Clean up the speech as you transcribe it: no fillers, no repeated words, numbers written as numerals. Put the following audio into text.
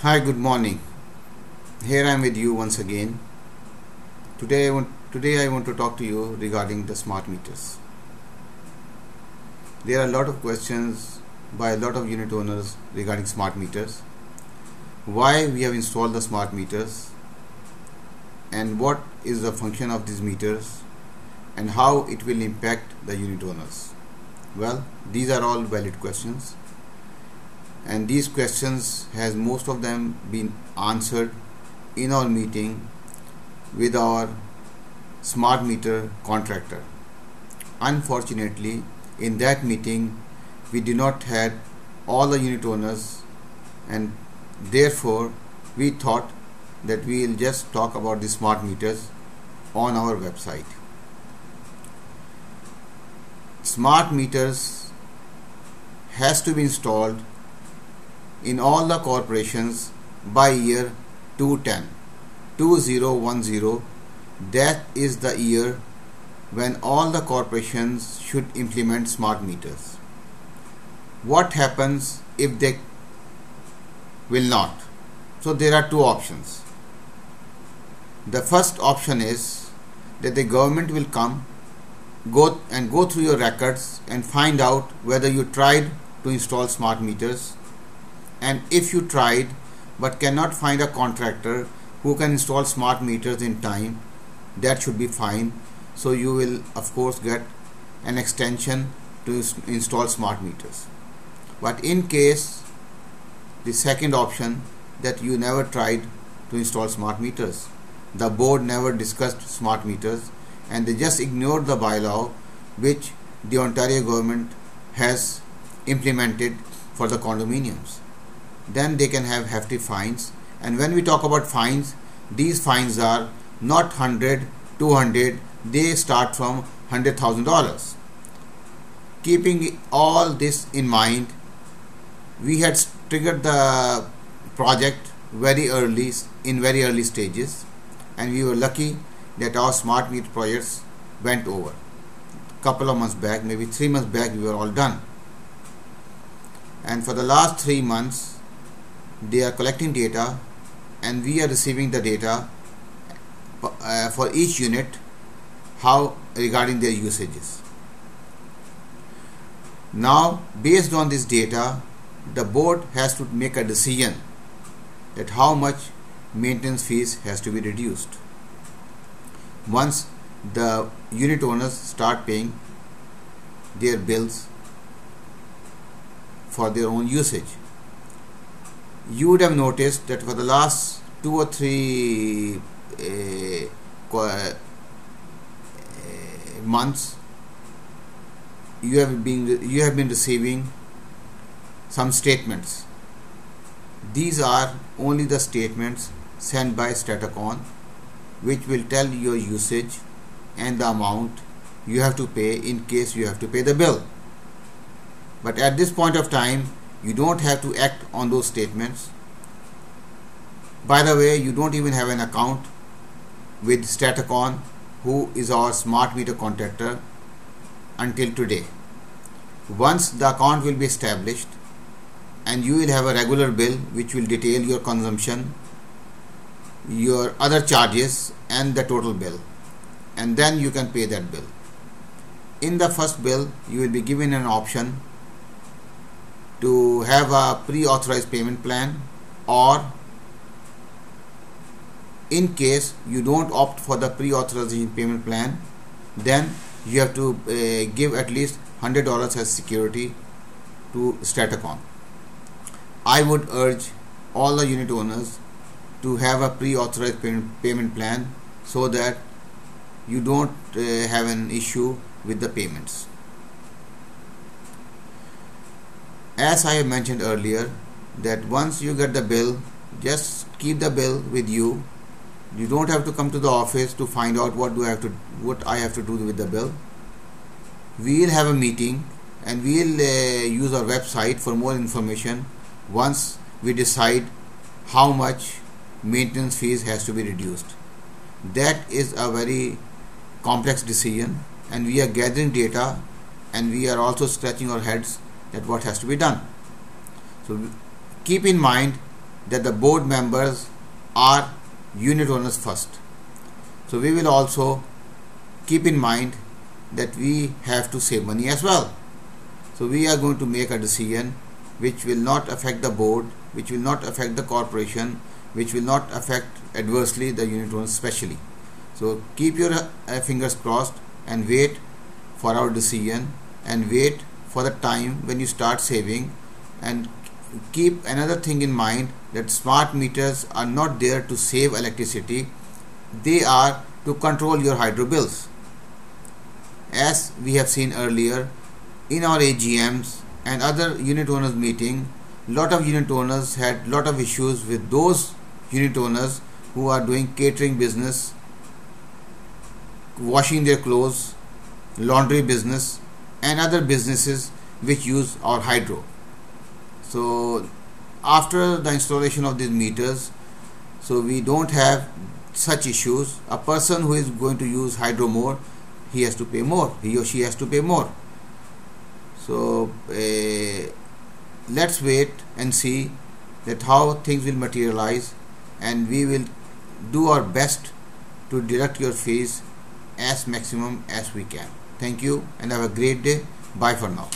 Hi, good morning. Here I am with you once again. Today I want to talk to you regarding the smart meters. There are a lot of questions by a lot of unit owners regarding smart meters. Why we have installed the smart meters, and what is the function of these meters, and how it will impact the unit owners. Well, these are all valid questions, and these questions has most of them been answered in our meeting with our smart meter contractor. Unfortunately, in that meeting we did not had all the unit owners, and therefore we thought that we will just talk about the smart meters on our website. Smart meters has to be installed in all the corporations by year 2010. That is the year when all the corporations should implement smart meters. What happens if they will not? So there are two options. The first option is that the government will go through your records and find out whether you tried to install smart meters, and if you tried but cannot find a contractor who can install smart meters in time, that should be fine. So you will of course get an extension to install smart meters. But in case the second option, that you never tried to install smart meters, the board never discussed smart meters, and they just ignored the bylaw which the Ontario government has implemented for the condominiums, then they can have hefty fines. And when we talk about fines, these fines are not 100, 200, they start from $100,000. Keeping all this in mind, we had triggered the project very early stages, and we were lucky that our smart meter projects went over. Couple of months back, maybe 3 months back, we were all done. And for the last 3 months they are collecting data, and we are receiving the data for each unit, how regarding their usages. Now based on this data, the board has to make a decision that how much maintenance fees has to be reduced once the unit owners start paying their bills for their own usage. You would have noticed that for the last 2 or 3 months you have been receiving some statements. These are only the statements sent by Statacon, which will tell your usage and the amount you have to pay in case you have to pay the bill. But at this point of time, you don't have to act on those statements. By the way, you don't even have an account with Statacon, who is our smart meter contractor, until today. Once the account will be established, and you will have a regular bill which will detail your consumption, your other charges and the total bill, and then you can pay that bill. In the first bill, you will be given an option to have a pre-authorized payment plan, or in case you don't opt for the pre-authorization payment plan, then you have to give at least $100 as security to Statacon. I would urge all the unit owners to have a pre-authorized payment plan, so that you don't have an issue with the payments. As I have mentioned earlier, that once you get the bill, just keep the bill with you. You don't have to come to the office to find out what I have to do with the bill. We'll have a meeting, and we'll use our website for more information once we decide how much maintenance fees has to be reduced. That is a very complex decision, and we are gathering data, and we are also scratching our heads at what has to be done. So keep in mind that the board members are unit owners first. So we will also keep in mind that we have to save money as well. So we are going to make a decision which will not affect the board, which will not affect the corporation, which will not affect adversely the unit owners especially. So keep your fingers crossed and wait for our decision, and wait for the time when you start saving. And keep another thing in mind, that smart meters are not there to save electricity, they are to control your hydro bills. As we have seen earlier in our AGMs and other unit owners meeting, lot of unit owners had lot of issues with those unit owners who are doing catering business, washing their clothes, laundry business and other businesses which use our hydro. So after the installation of these meters, so we don't have such issues. A person who is going to use hydro more, he has to pay more, he or she has to pay more. So let's wait and see that how things will materialize, and we will do our best to deduct your fees as maximum as we can. Thank you and have a great day. Bye for now.